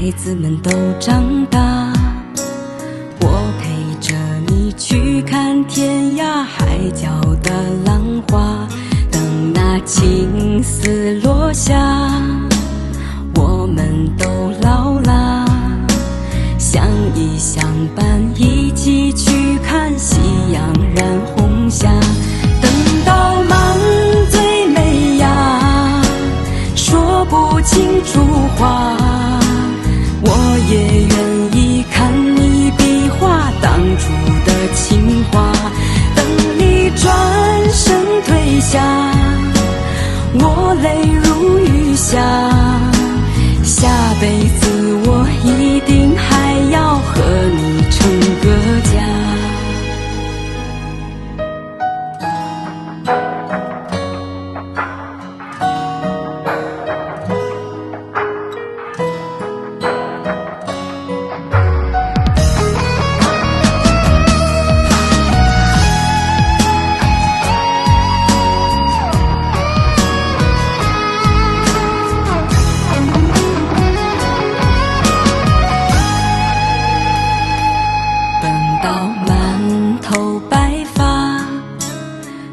孩子们都长大，我陪着你去看天涯海角的浪花。等那青丝落下，我们都老啦，相依相伴，一起去看夕阳染红霞。等到满嘴美呀，说不清楚话，我也愿意看你笔画当初的情话。等你转身退下，我泪如雨下，下辈子我一定还要和你成个家。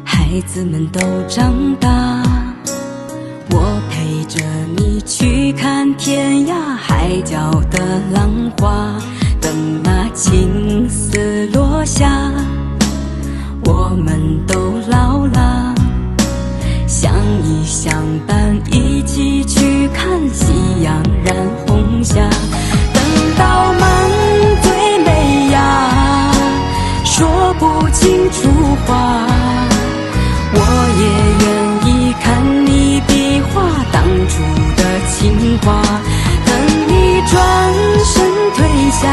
孩子们都长大，我陪着你去看天涯海角的浪花。等那青丝落下，我们都老了，相依相伴，一起去看夕阳染红霞。等到满嘴美呀，说不清楚话，我也愿意看你笔画当初的情话。等你转身退下，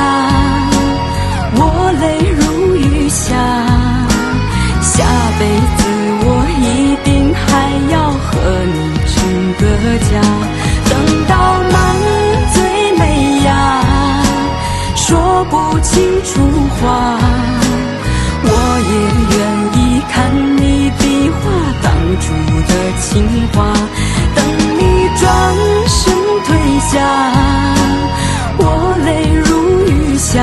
我泪如雨下，下辈子我一定还要和你成个家。等到满嘴美呀，说不清楚话，我也愿意看你笔画当初的情话。等你转身退下，我泪如雨下，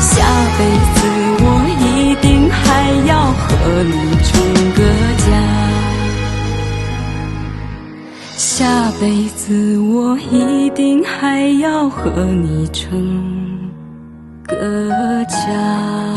下辈子我一定还要和你成个家。下辈子我一定还要和你成个家。